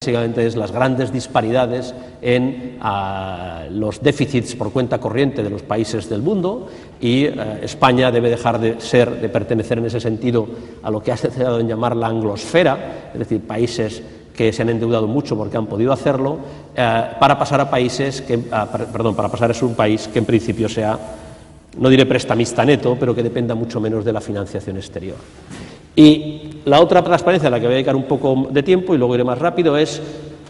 básicamente es las grandes disparidades en los déficits por cuenta corriente de los países del mundo, y España debe dejar de pertenecer en ese sentido a lo que ha dado en llamar la anglosfera, es decir, países que se han endeudado mucho porque han podido hacerlo, para pasar a países para pasar a ser un país que en principio sea, no diré prestamista neto, pero que dependa mucho menos de la financiación exterior. Y la otra transparencia a la que voy a dedicar un poco de tiempo, y luego iré más rápido, es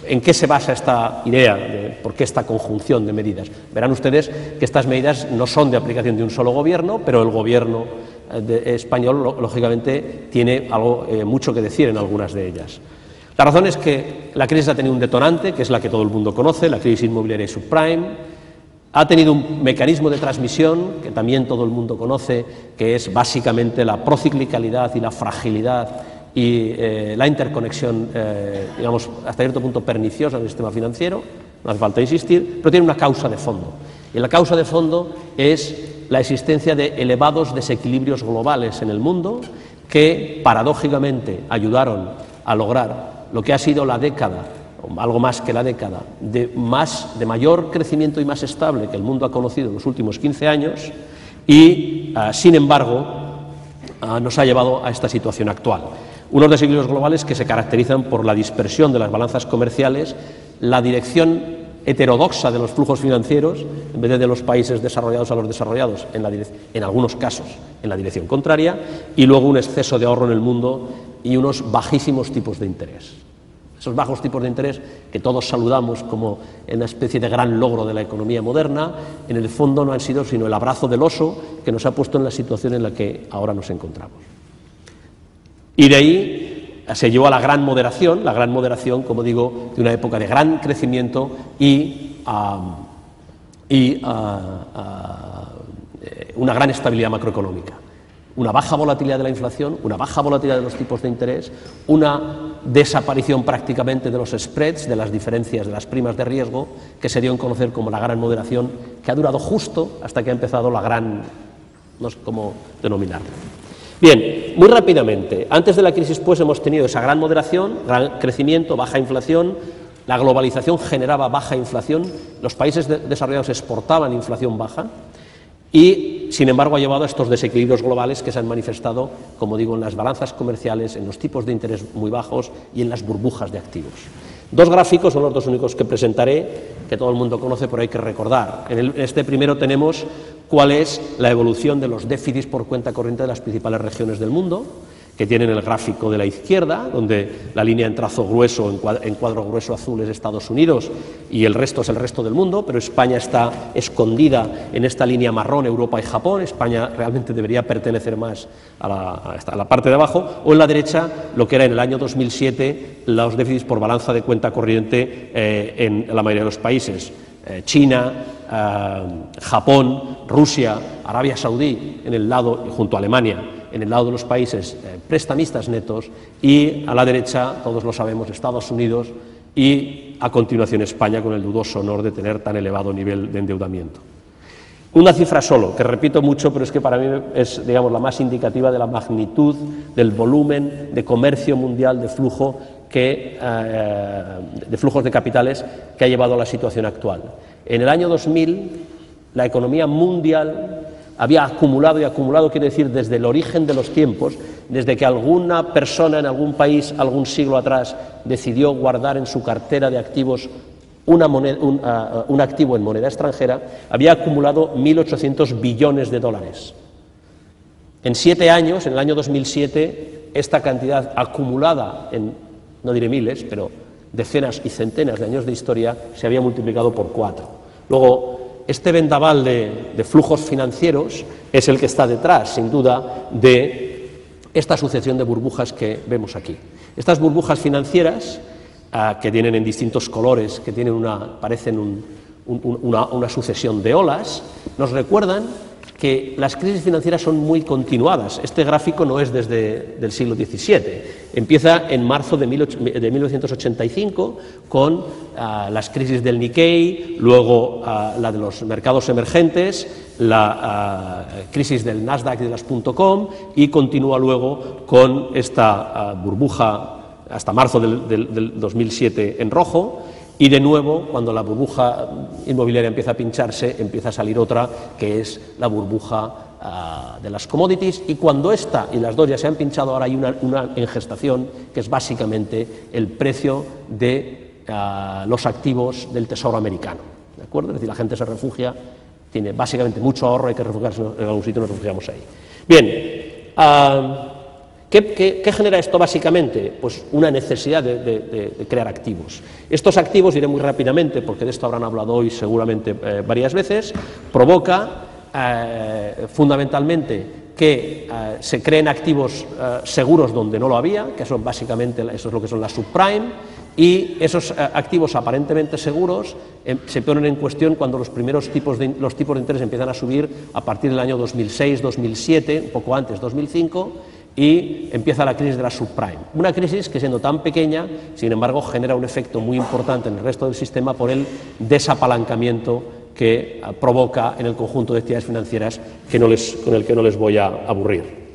en qué se basa esta idea de por qué esta conjunción de medidas. Verán ustedes que estas medidas no son de aplicación de un solo gobierno, pero el gobierno español, lógicamente, tiene mucho que decir en algunas de ellas. La razón es que la crisis ha tenido un detonante, que es la que todo el mundo conoce, la crisis inmobiliaria subprime. Ha tenido un mecanismo de transmisión que también todo el mundo conoce, que es básicamente la prociclicalidad y la fragilidad y la interconexión, digamos, hasta cierto punto perniciosa del sistema financiero, no hace falta insistir, pero tiene una causa de fondo. Y la causa de fondo es la existencia de elevados desequilibrios globales en el mundo que, paradójicamente, ayudaron a lograr lo que ha sido la década, o algo más que la década, de mayor crecimiento y más estable que el mundo ha conocido en los últimos 15 años y, sin embargo, nos ha llevado a esta situación actual. Unos desequilibrios globales que se caracterizan por la dispersión de las balanzas comerciales, la dirección heterodoxa de los flujos financieros, en vez de los países desarrollados a los desarrollados, en algunos casos en la dirección contraria, y luego un exceso de ahorro en el mundo y unos bajísimos tipos de interés. Esos bajos tipos de interés que todos saludamos como una especie de gran logro de la economía moderna, en el fondo no han sido sino el abrazo del oso que nos ha puesto en la situación en la que ahora nos encontramos. Y de ahí se llevó a la gran moderación, como digo, de una época de gran crecimiento y una gran estabilidad macroeconómica. Una baja volatilidad de la inflación, una baja volatilidad de los tipos de interés, una desaparición prácticamente de los spreads, de las diferencias de las primas de riesgo, que se dio en conocer como la gran moderación, que ha durado justo hasta que ha empezado la gran, no sé cómo denominarla. Bien, muy rápidamente, antes de la crisis pues hemos tenido esa gran moderación, gran crecimiento, baja inflación, la globalización generaba baja inflación, los países desarrollados exportaban inflación baja y, sin embargo, ha llevado a estos desequilibrios globales que se han manifestado, como digo, en las balanzas comerciales, en los tipos de interés muy bajos y en las burbujas de activos. Dos gráficos son los dos únicos que presentaré, que todo el mundo conoce, pero hay que recordar. En este primero tenemos cuál es la evolución de los déficits por cuenta corriente de las principales regiones del mundo, que tienen el gráfico de la izquierda, donde la línea en trazo grueso, en cuadro grueso azul, es Estados Unidos y el resto es el resto del mundo, pero España está escondida en esta línea marrón, Europa y Japón. España realmente debería pertenecer más a la parte de abajo, o en la derecha, lo que era en el año 2007 los déficits por balanza de cuenta corriente en la mayoría de los países. China, Japón, Rusia, Arabia Saudí, en el lado, junto a Alemania, en el lado de los países prestamistas netos, y a la derecha, todos lo sabemos, Estados Unidos y a continuación España, con el dudoso honor de tener tan elevado nivel de endeudamiento. Una cifra solo, que repito mucho, pero es que para mí es, digamos, la más indicativa de la magnitud del volumen de comercio mundial, de flujos de capitales que ha llevado a la situación actual. En el año 2000, la economía mundial había acumulado, y acumulado quiere decir desde el origen de los tiempos, desde que alguna persona en algún país, algún siglo atrás, decidió guardar en su cartera de activos un activo en moneda extranjera, había acumulado 1.800 billones de dólares. En 7 años, en el año 2007, esta cantidad acumulada en, no diré miles, pero decenas y centenas de años de historia, se había multiplicado por 4. Luego, este vendaval de flujos financieros es el que está detrás, sin duda, de esta sucesión de burbujas que vemos aquí. Estas burbujas financieras, que tienen en distintos colores, que tienen parecen una sucesión de olas, nos recuerdan que las crisis financieras son muy continuadas. Este gráfico no es desde el siglo XVII. Empieza en marzo de 1985 con las crisis del Nikkei, luego la de los mercados emergentes, la crisis del Nasdaq y de las .com, y continúa luego con esta burbuja hasta marzo del 2007 en rojo, y de nuevo, cuando la burbuja inmobiliaria empieza a pincharse, empieza a salir otra, que es la burbuja de las commodities, y cuando esta y las dos ya se han pinchado, ahora hay una en gestación, que es básicamente el precio de los activos del Tesoro americano, ¿de acuerdo? Es decir, la gente se refugia, tiene básicamente mucho ahorro, hay que refugiarse en algún sitio, nos refugiamos ahí. Bien, ¿qué genera esto básicamente? Pues una necesidad de crear activos. Estos activos, iré muy rápidamente, porque de esto habrán hablado hoy seguramente varias veces, provoca fundamentalmente que se creen activos seguros donde no lo había, que son básicamente, eso es lo que son las subprime, y esos activos aparentemente seguros se ponen en cuestión cuando los tipos de interés empiezan a subir a partir del año 2006, 2007, un poco antes, 2005, y empieza la crisis de la subprime. Una crisis que, siendo tan pequeña, sin embargo, genera un efecto muy importante en el resto del sistema por el desapalancamiento que provoca en el conjunto de actividades financieras con el que no les voy a aburrir.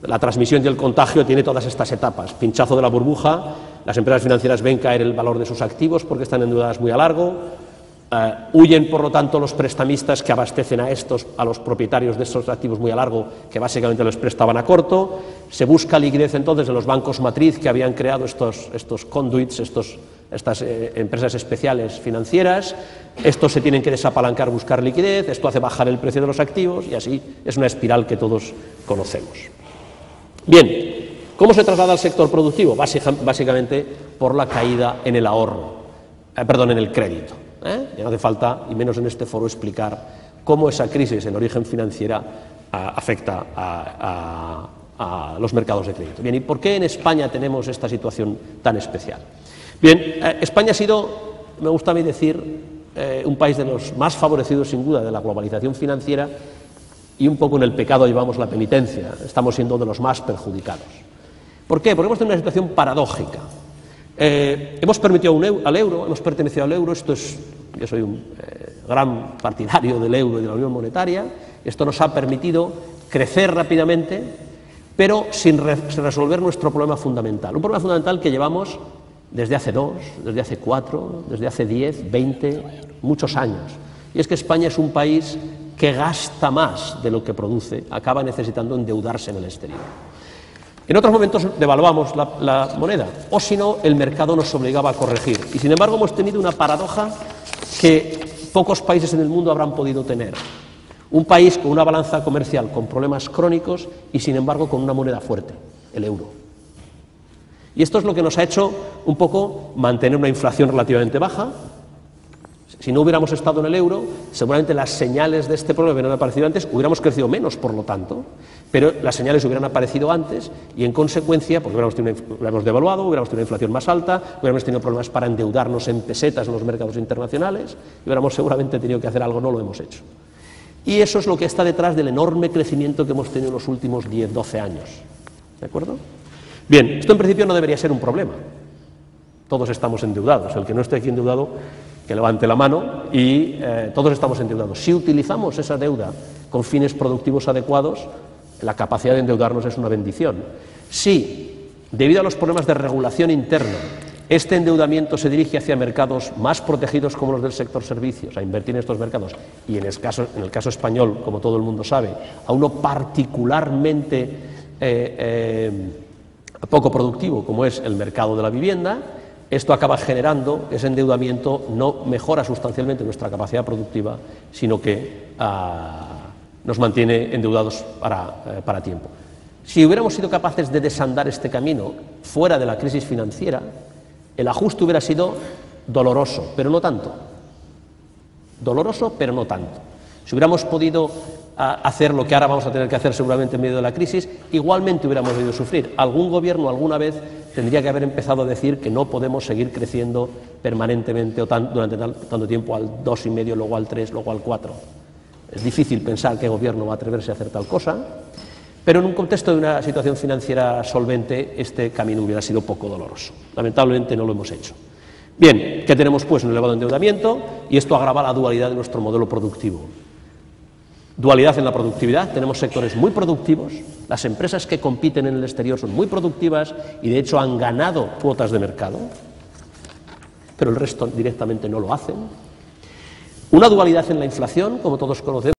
La transmisión y el contagio tiene todas estas etapas. Pinchazo de la burbuja, las empresas financieras ven caer el valor de sus activos porque están endeudadas muy a largo, huyen, por lo tanto, los prestamistas que abastecen a los propietarios de estos activos muy a largo, que básicamente les prestaban a corto, se busca liquidez entonces en los bancos matriz que habían creado estos conduits, estas empresas especiales financieras, estos se tienen que desapalancar, buscar liquidez, esto hace bajar el precio de los activos y así es una espiral que todos conocemos. Bien, ¿cómo se traslada al sector productivo? Básicamente por la caída en el en el crédito. Ya no hace falta, y menos en este foro, explicar cómo esa crisis en origen financiera afecta a los mercados de crédito. Bien, ¿y por qué en España tenemos esta situación tan especial? Bien, España ha sido, me gusta a mí decir, un país de los más favorecidos sin duda de la globalización financiera, y un poco en el pecado llevamos la penitencia, estamos siendo de los más perjudicados. ¿Por qué? Porque hemos tenido una situación paradójica. Hemos permitido al euro, hemos pertenecido al euro, yo soy un gran partidario del euro y de la Unión Monetaria, esto nos ha permitido crecer rápidamente, pero sin resolver nuestro problema fundamental. Un problema fundamental que llevamos desde hace 2, desde hace 4, desde hace 10, 20, muchos años. Y es que España es un país que gasta más de lo que produce, acaba necesitando endeudarse en el exterior. En otros momentos devaluamos la moneda, o si no, el mercado nos obligaba a corregir. Y sin embargo hemos tenido una paradoja que pocos países en el mundo habrán podido tener. Un país con una balanza comercial con problemas crónicos y sin embargo con una moneda fuerte, el euro. Y esto es lo que nos ha hecho un poco mantener una inflación relativamente baja. Si no hubiéramos estado en el euro, seguramente las señales de este problema hubieran aparecido antes, hubiéramos crecido menos, por lo tanto, pero las señales hubieran aparecido antes y, en consecuencia, pues hubiéramos devaluado, hubiéramos tenido una inflación más alta, hubiéramos tenido problemas para endeudarnos en pesetas en los mercados internacionales, y hubiéramos seguramente tenido que hacer algo, no lo hemos hecho. Y eso es lo que está detrás del enorme crecimiento que hemos tenido en los últimos 10, 12 años. ¿De acuerdo? Bien, esto en principio no debería ser un problema. Todos estamos endeudados. El que no esté aquí endeudado, que levante la mano, y todos estamos endeudados. Si utilizamos esa deuda con fines productivos adecuados, la capacidad de endeudarnos es una bendición. Si, debido a los problemas de regulación interna, este endeudamiento se dirige hacia mercados más protegidos como los del sector servicios, a invertir en estos mercados, y en el caso español, como todo el mundo sabe, a uno particularmente poco productivo como es el mercado de la vivienda, esto acaba generando que ese endeudamiento no mejora sustancialmente nuestra capacidad productiva, sino que nos mantiene endeudados para tiempo. Si hubiéramos sido capaces de desandar este camino fuera de la crisis financiera, el ajuste hubiera sido doloroso, pero no tanto. Doloroso, pero no tanto. Si hubiéramos podido hacer lo que ahora vamos a tener que hacer seguramente en medio de la crisis, igualmente hubiéramos debido sufrir. Algún gobierno alguna vez tendría que haber empezado a decir que no podemos seguir creciendo permanentemente o durante tanto tiempo al 2,5, luego al 3, luego al 4. Es difícil pensar qué gobierno va a atreverse a hacer tal cosa, pero en un contexto de una situación financiera solvente, este camino hubiera sido poco doloroso. Lamentablemente no lo hemos hecho. Bien, ¿qué tenemos pues? Un elevado endeudamiento, y esto agrava la dualidad de nuestro modelo productivo. Dualidad en la productividad, tenemos sectores muy productivos, las empresas que compiten en el exterior son muy productivas y de hecho han ganado cuotas de mercado, pero el resto directamente no lo hacen. Una dualidad en la inflación, como todos conocemos.